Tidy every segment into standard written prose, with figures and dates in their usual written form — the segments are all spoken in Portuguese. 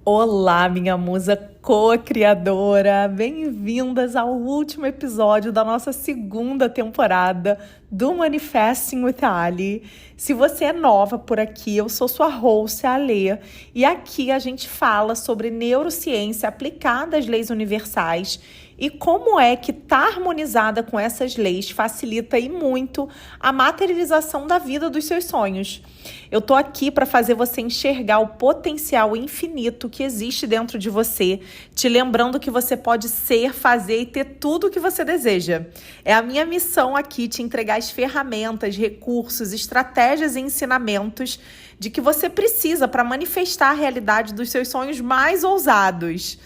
Olá, minha musa co-criadora! Bem-vindas ao último episódio da nossa segunda temporada do Manifesting with Ali. Se você é nova por aqui, eu sou sua host, a Alê, e aqui a gente fala sobre neurociência aplicada às leis universais e como é que estar harmonizada com essas leis facilita e muito a materialização da vida dos seus sonhos. Eu tô aqui para fazer você enxergar o potencial infinito que existe dentro de você, te lembrando que você pode ser, fazer e ter tudo o que você deseja. É a minha missão aqui te entregar as ferramentas, recursos, estratégias e ensinamentos de que você precisa para manifestar a realidade dos seus sonhos mais ousados.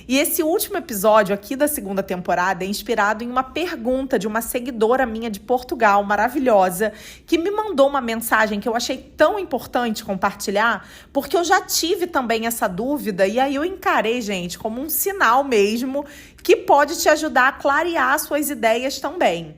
E esse último episódio aqui da segunda temporada é inspirado em uma pergunta de uma seguidora minha de Portugal, maravilhosa, que me mandou uma mensagem que eu achei tão importante compartilhar, porque eu já tive também essa dúvida e aí eu encarei, gente, como um sinal mesmo que pode te ajudar a clarear suas ideias também.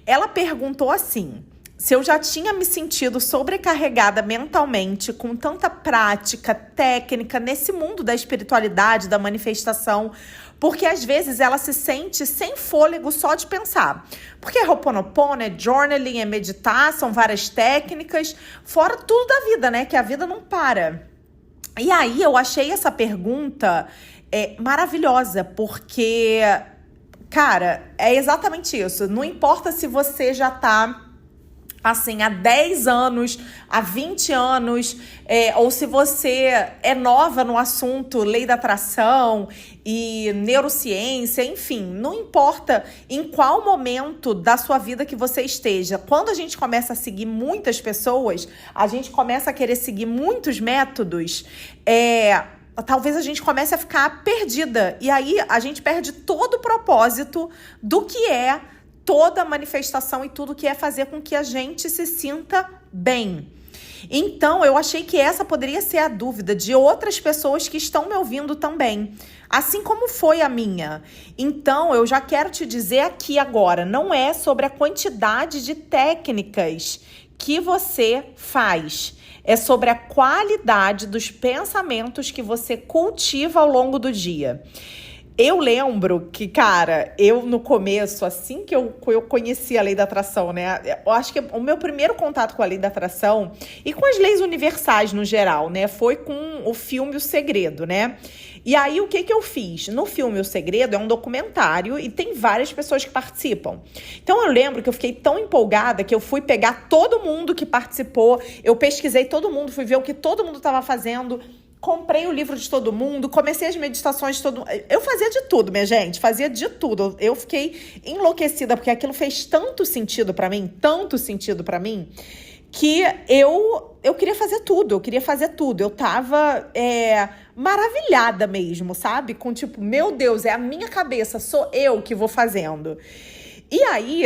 Ela perguntou assim: se eu já tinha me sentido sobrecarregada mentalmente com tanta prática, técnica nesse mundo da espiritualidade, da manifestação, porque às vezes ela se sente sem fôlego só de pensar. Porque é Ho'oponopono, é journaling, é meditar, são várias técnicas, fora tudo da vida, né? Que a vida não para. E aí eu achei essa pergunta maravilhosa, porque, cara, é exatamente isso. Não importa se você já tá assim, há 10 anos, há 20 anos, ou se você é nova no assunto lei da atração e neurociência, enfim, não importa em qual momento da sua vida que você esteja. Quando a gente começa a seguir muitas pessoas, a gente começa a querer seguir muitos métodos, talvez a gente comece a ficar perdida. E aí a gente perde todo o propósito do que é toda a manifestação e tudo que é fazer com que a gente se sinta bem. Então, eu achei que essa poderia ser a dúvida de outras pessoas que estão me ouvindo também, assim como foi a minha. Então, eu já quero te dizer aqui agora, não é sobre a quantidade de técnicas que você faz, é sobre a qualidade dos pensamentos que você cultiva ao longo do dia. Eu lembro que, cara, eu no começo, assim que eu conheci a lei da atração, né? Eu acho que o meu primeiro contato com a lei da atração e com as leis universais no geral, né? Foi com o filme O Segredo, né? E aí, o que eu fiz? No filme O Segredo é um documentário e tem várias pessoas que participam. Então, eu lembro que eu fiquei tão empolgada que eu fui pegar todo mundo que participou, eu pesquisei todo mundo, fui ver o que todo mundo estava fazendo. Comprei o livro de todo mundo, comecei as meditações de todo mundo. Eu fazia de tudo, minha gente, fazia de tudo. Eu fiquei enlouquecida, porque aquilo fez tanto sentido pra mim, que eu queria fazer tudo, Eu tava maravilhada mesmo, sabe? Com tipo, meu Deus, é a minha cabeça, sou eu que vou fazendo. E aí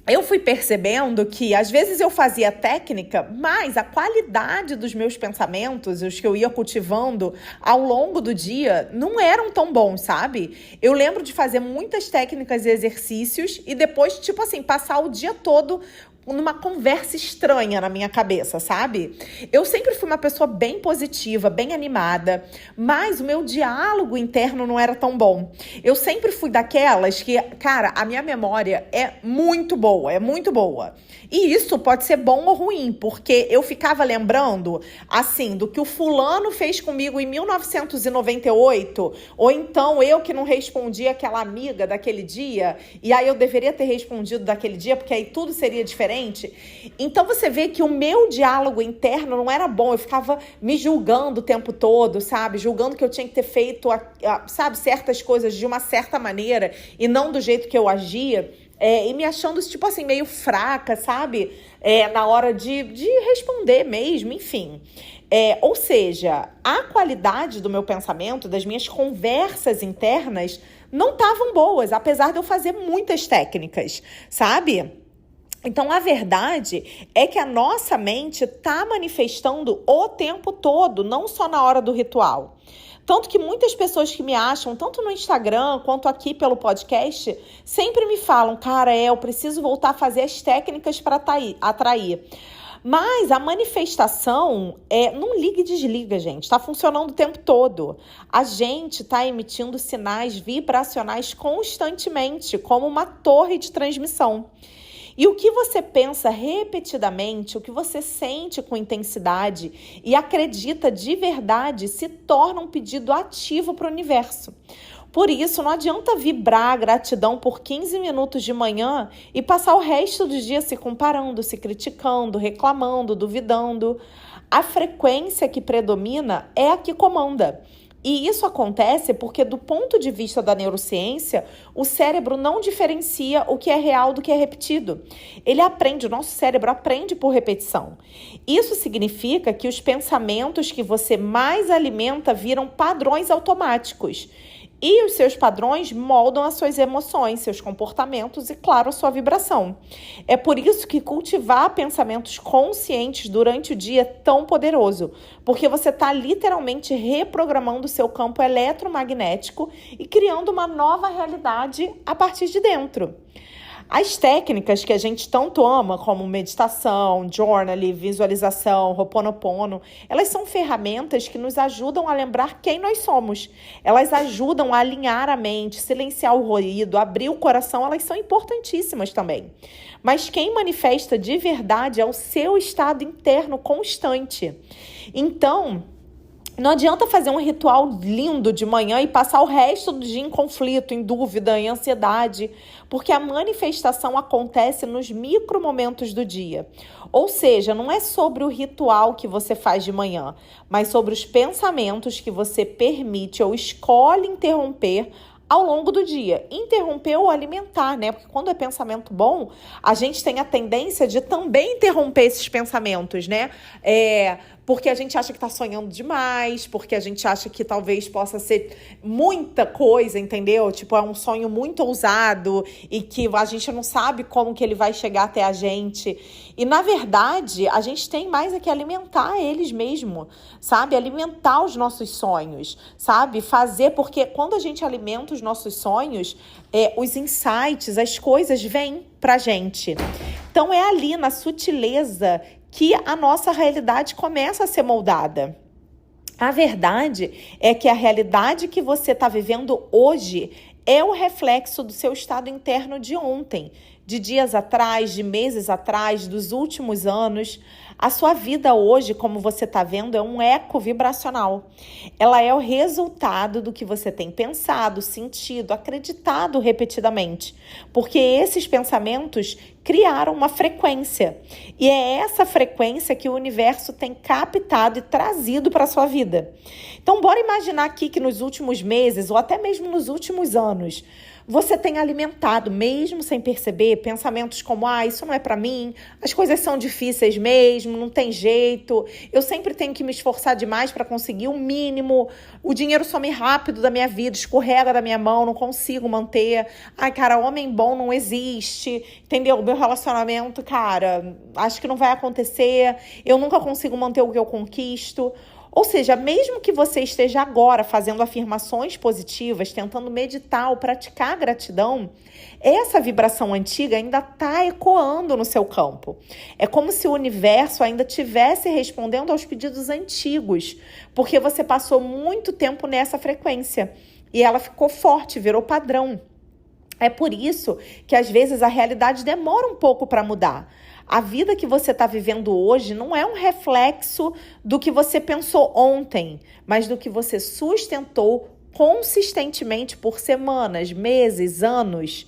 eu fui percebendo que às vezes eu fazia técnica, mas a qualidade dos meus pensamentos, os que eu ia cultivando ao longo do dia, não eram tão bons, sabe? Eu lembro de fazer muitas técnicas e exercícios e depois, tipo assim, passar o dia todo numa conversa estranha na minha cabeça, sabe? Eu sempre fui uma pessoa bem positiva, bem animada, mas o meu diálogo interno não era tão bom. Eu sempre fui daquelas que, cara, a minha memória é muito boa. E isso pode ser bom ou ruim, porque eu ficava lembrando, assim, do que o fulano fez comigo em 1998, ou então eu que não respondi aquela amiga daquele dia, e aí eu deveria ter respondido daquele dia, porque aí tudo seria diferente. Então você vê que o meu diálogo interno não era bom, eu ficava me julgando o tempo todo, sabe? Julgando que eu tinha que ter feito, sabe, certas coisas de uma certa maneira e não do jeito que eu agia. E me achando, tipo assim, meio fraca, sabe? Na hora de responder mesmo, enfim. Ou seja, a qualidade do meu pensamento, das minhas conversas internas, não estavam boas, apesar de eu fazer muitas técnicas, sabe? Então, a verdade é que a nossa mente está manifestando o tempo todo, não só na hora do ritual. Tanto que muitas pessoas que me acham, tanto no Instagram quanto aqui pelo podcast, sempre me falam, cara, eu preciso voltar a fazer as técnicas para atrair. Mas a manifestação não liga e desliga, gente. Está funcionando o tempo todo. A gente está emitindo sinais vibracionais constantemente, como uma torre de transmissão. E o que você pensa repetidamente, o que você sente com intensidade e acredita de verdade se torna um pedido ativo para o universo. Por isso, não adianta vibrar a gratidão por 15 minutos de manhã e passar o resto do dia se comparando, se criticando, reclamando, duvidando. A frequência que predomina é a que comanda. E isso acontece porque, do ponto de vista da neurociência, o cérebro não diferencia o que é real do que é repetido. O nosso cérebro aprende por repetição. Isso significa que os pensamentos que você mais alimenta viram padrões automáticos. E os seus padrões moldam as suas emoções, seus comportamentos e, claro, a sua vibração. É por isso que cultivar pensamentos conscientes durante o dia é tão poderoso, porque você está literalmente reprogramando o seu campo eletromagnético e criando uma nova realidade a partir de dentro. As técnicas que a gente tanto ama, como meditação, journaling, visualização, Ho'oponopono, elas são ferramentas que nos ajudam a lembrar quem nós somos. Elas ajudam a alinhar a mente, silenciar o ruído, abrir o coração, elas são importantíssimas também. Mas quem manifesta de verdade é o seu estado interno constante. Então, não adianta fazer um ritual lindo de manhã e passar o resto do dia em conflito, em dúvida, em ansiedade, porque a manifestação acontece nos micromomentos do dia. Ou seja, não é sobre o ritual que você faz de manhã, mas sobre os pensamentos que você permite ou escolhe interromper ao longo do dia. Interromper ou alimentar, né? Porque quando é pensamento bom, a gente tem a tendência de também interromper esses pensamentos, né? Porque a gente acha que tá sonhando demais, porque a gente acha que talvez possa ser muita coisa, entendeu? Tipo, é um sonho muito ousado e que a gente não sabe como que ele vai chegar até a gente. E, na verdade, a gente tem mais é que alimentar eles mesmo, sabe? Alimentar os nossos sonhos, sabe? Porque quando a gente alimenta os nossos sonhos, os insights, as coisas vêm pra gente. Então, é ali, na sutileza, que a nossa realidade começa a ser moldada. A verdade é que a realidade que você está vivendo hoje é o reflexo do seu estado interno de ontem, de dias atrás, de meses atrás, dos últimos anos. A sua vida hoje, como você está vendo, é um eco vibracional. Ela é o resultado do que você tem pensado, sentido, acreditado repetidamente. Porque esses pensamentos criaram uma frequência. E é essa frequência que o universo tem captado e trazido para a sua vida. Então, bora imaginar aqui que nos últimos meses, ou até mesmo nos últimos anos, você tem alimentado, mesmo sem perceber, pensamentos como, isso não é pra mim, as coisas são difíceis mesmo, não tem jeito, eu sempre tenho que me esforçar demais pra conseguir o mínimo, o dinheiro some rápido da minha vida, escorrega da minha mão, não consigo manter, cara, homem bom não existe, entendeu? O meu relacionamento, cara, acho que não vai acontecer, eu nunca consigo manter o que eu conquisto. Ou seja, mesmo que você esteja agora fazendo afirmações positivas, tentando meditar ou praticar a gratidão, essa vibração antiga ainda está ecoando no seu campo. É como se o universo ainda estivesse respondendo aos pedidos antigos, porque você passou muito tempo nessa frequência e ela ficou forte, virou padrão. É por isso que às vezes a realidade demora um pouco para mudar. A vida que você está vivendo hoje não é um reflexo do que você pensou ontem, mas do que você sustentou consistentemente por semanas, meses, anos.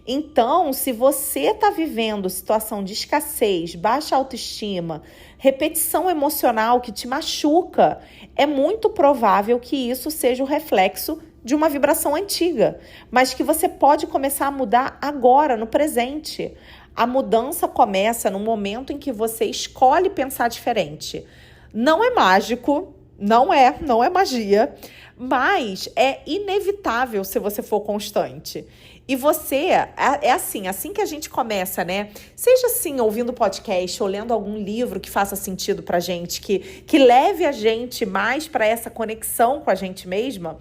Então, se você está vivendo situação de escassez, baixa autoestima, repetição emocional que te machuca, é muito provável que isso seja o reflexo de uma vibração antiga, mas que você pode começar a mudar agora, no presente. A mudança começa no momento em que você escolhe pensar diferente. Não é mágico, não é magia, mas é inevitável se você for constante. E você, assim que a gente começa, né? Seja assim, ouvindo podcast ou lendo algum livro que faça sentido pra gente, que leve a gente mais para essa conexão com a gente mesma,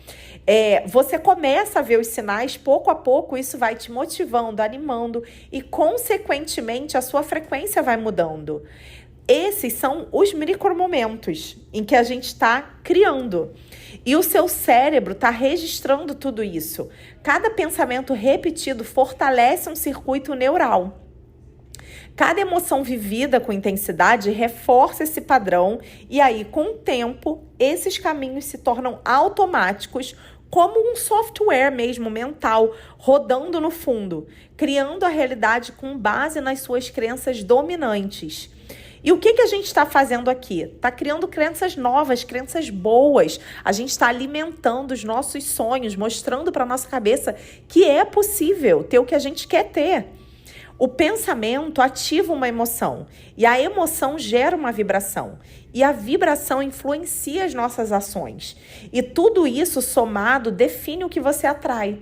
você começa a ver os sinais, pouco a pouco isso vai te motivando, animando e, consequentemente, a sua frequência vai mudando. Esses são os micromomentos em que a gente está criando. E o seu cérebro está registrando tudo isso. Cada pensamento repetido fortalece um circuito neural. Cada emoção vivida com intensidade reforça esse padrão e aí, com o tempo, esses caminhos se tornam automáticos, como um software mesmo mental, rodando no fundo, criando a realidade com base nas suas crenças dominantes. E o que a gente está fazendo aqui? Está criando crenças novas, crenças boas. A gente está alimentando os nossos sonhos, mostrando para a nossa cabeça que é possível ter o que a gente quer ter. O pensamento ativa uma emoção e a emoção gera uma vibração. E a vibração influencia as nossas ações. E tudo isso somado define o que você atrai.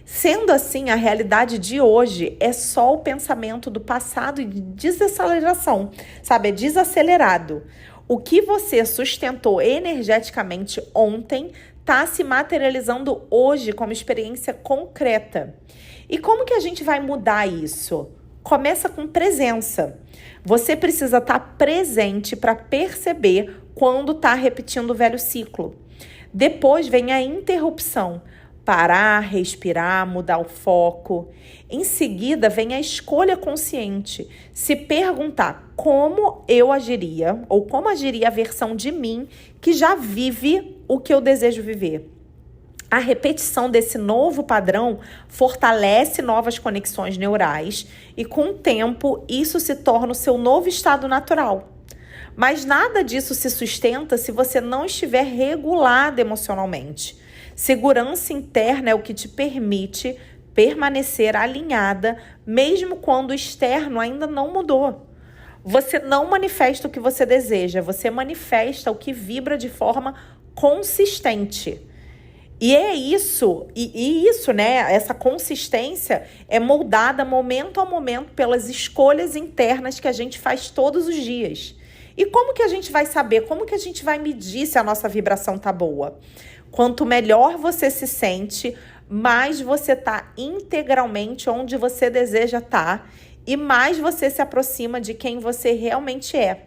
Sendo assim, a realidade de hoje é só o pensamento do passado de desaceleração, sabe? É desacelerado. O que você sustentou energeticamente ontem está se materializando hoje como experiência concreta. E como que a gente vai mudar isso? Começa com presença. Você precisa estar presente para perceber quando está repetindo o velho ciclo. Depois vem a interrupção. Parar, respirar, mudar o foco. Em seguida, vem a escolha consciente. Se perguntar como eu agiria ou como agiria a versão de mim que já vive o que eu desejo viver. A repetição desse novo padrão fortalece novas conexões neurais e, com o tempo, isso se torna o seu novo estado natural. Mas nada disso se sustenta se você não estiver regulado emocionalmente. Segurança interna é o que te permite permanecer alinhada, mesmo quando o externo ainda não mudou. Você não manifesta o que você deseja, você manifesta o que vibra de forma consistente. E é isso, né? Essa consistência é moldada momento a momento pelas escolhas internas que a gente faz todos os dias. E como que a gente vai saber? Como que a gente vai medir se a nossa vibração tá boa? Quanto melhor você se sente, mais você tá integralmente onde você deseja estar e mais você se aproxima de quem você realmente é.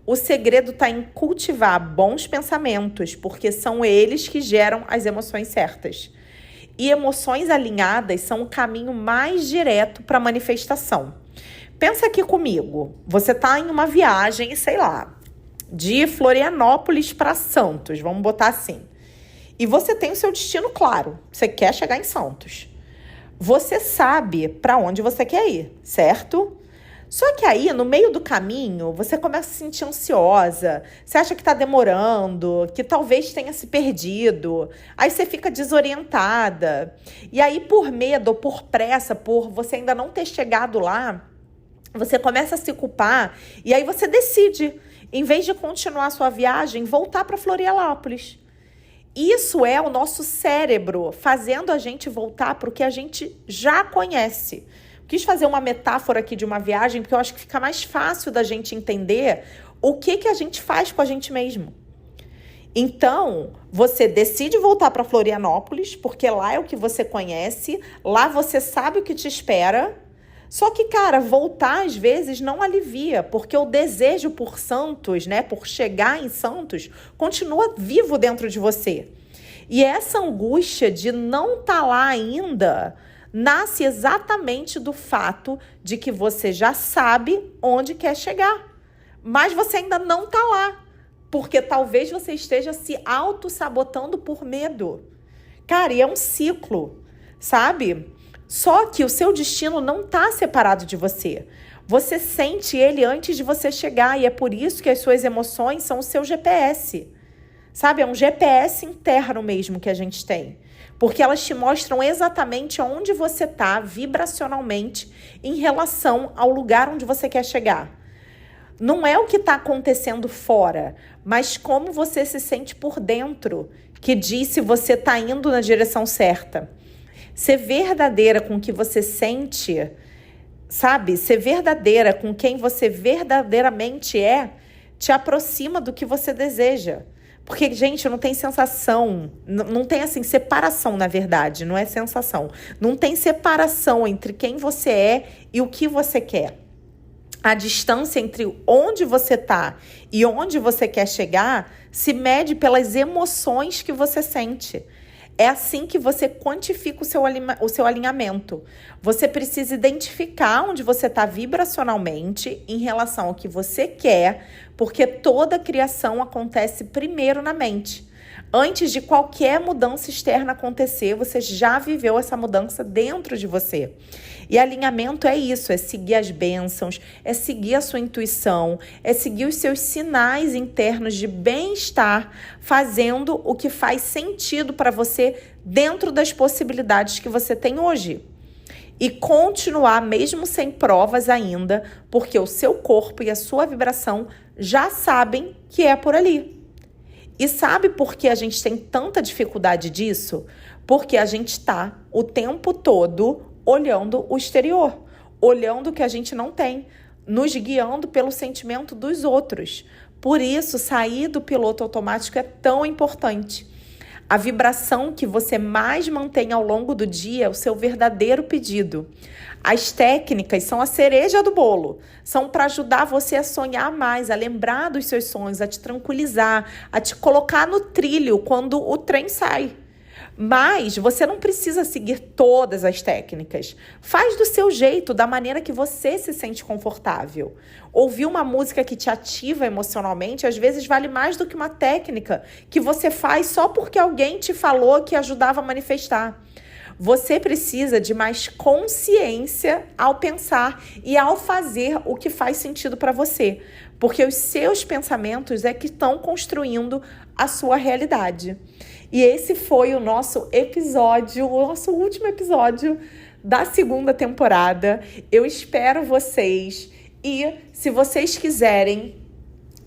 O segredo está em cultivar bons pensamentos, porque são eles que geram as emoções certas. E emoções alinhadas são o caminho mais direto para a manifestação. Pensa aqui comigo, você está em uma viagem, sei lá, de Florianópolis para Santos, vamos botar assim. E você tem o seu destino claro, você quer chegar em Santos. Você sabe para onde você quer ir, certo? Só que aí, no meio do caminho, você começa a se sentir ansiosa, você acha que está demorando, que talvez tenha se perdido, aí você fica desorientada. E aí, por medo ou por pressa, por você ainda não ter chegado lá, você começa a se culpar e aí você decide, em vez de continuar a sua viagem, voltar para Florianópolis. Isso é o nosso cérebro fazendo a gente voltar para o que a gente já conhece. Quis fazer uma metáfora aqui de uma viagem, porque eu acho que fica mais fácil da gente entender o que a gente faz com a gente mesmo. Então, você decide voltar para Florianópolis, porque lá é o que você conhece, lá você sabe o que te espera. Só que, cara, voltar às vezes não alivia, porque o desejo por Santos, né, por chegar em Santos, continua vivo dentro de você. E essa angústia de não estar lá ainda nasce exatamente do fato de que você já sabe onde quer chegar, mas você ainda não está lá, porque talvez você esteja se auto-sabotando por medo. Cara, e é um ciclo, sabe? Só que o seu destino não está separado de você. Você sente ele antes de você chegar e é por isso que as suas emoções são o seu GPS. Sabe? É um GPS interno mesmo que a gente tem. Porque elas te mostram exatamente onde você está vibracionalmente em relação ao lugar onde você quer chegar. Não é o que está acontecendo fora, mas como você se sente por dentro, que diz se você está indo na direção certa. Ser verdadeira com o que você sente, sabe? Ser verdadeira com quem você verdadeiramente é, te aproxima do que você deseja. Porque, gente, não tem sensação, não tem, assim, separação, na verdade, não é sensação. Não tem separação entre quem você é e o que você quer. A distância entre onde você está e onde você quer chegar se mede pelas emoções que você sente. É assim que você quantifica o seu alinhamento. Você precisa identificar onde você está vibracionalmente em relação ao que você quer, porque toda criação acontece primeiro na mente. Antes de qualquer mudança externa acontecer, você já viveu essa mudança dentro de você. E alinhamento é isso, é seguir as bênçãos, é seguir a sua intuição, é seguir os seus sinais internos de bem-estar, fazendo o que faz sentido para você dentro das possibilidades que você tem hoje. E continuar mesmo sem provas ainda, porque o seu corpo e a sua vibração já sabem que é por ali. E sabe por que a gente tem tanta dificuldade disso? Porque a gente está o tempo todo olhando o exterior, olhando o que a gente não tem, nos guiando pelo sentimento dos outros. Por isso, sair do piloto automático é tão importante. A vibração que você mais mantém ao longo do dia é o seu verdadeiro pedido. As técnicas são a cereja do bolo. São para ajudar você a sonhar mais, a lembrar dos seus sonhos, a te tranquilizar, a te colocar no trilho quando o trem sai. Mas você não precisa seguir todas as técnicas. Faz do seu jeito, da maneira que você se sente confortável. Ouvir uma música que te ativa emocionalmente, às vezes vale mais do que uma técnica que você faz só porque alguém te falou que ajudava a manifestar. Você precisa de mais consciência ao pensar e ao fazer o que faz sentido para você, porque os seus pensamentos é que estão construindo a sua realidade. E esse foi o nosso episódio, o nosso último episódio da segunda temporada. Eu espero vocês e se vocês quiserem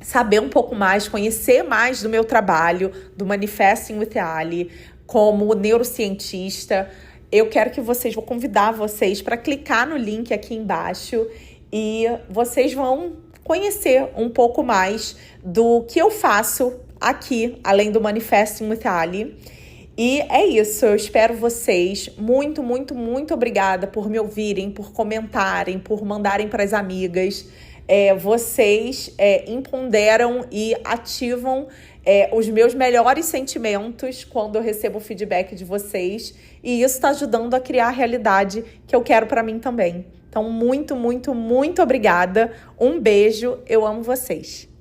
saber um pouco mais, conhecer mais do meu trabalho, do Manifesting with Ali, como neurocientista, eu quero que vou convidar vocês para clicar no link aqui embaixo e vocês vão conhecer um pouco mais do que eu faço aqui, além do Manifesting with Ali. E é isso, eu espero vocês. Muito, muito, muito obrigada por me ouvirem, por comentarem, por mandarem para as amigas. Vocês empoderam e ativam os meus melhores sentimentos quando eu recebo o feedback de vocês. E isso está ajudando a criar a realidade que eu quero para mim também. Então, muito, muito, muito obrigada. Um beijo, eu amo vocês.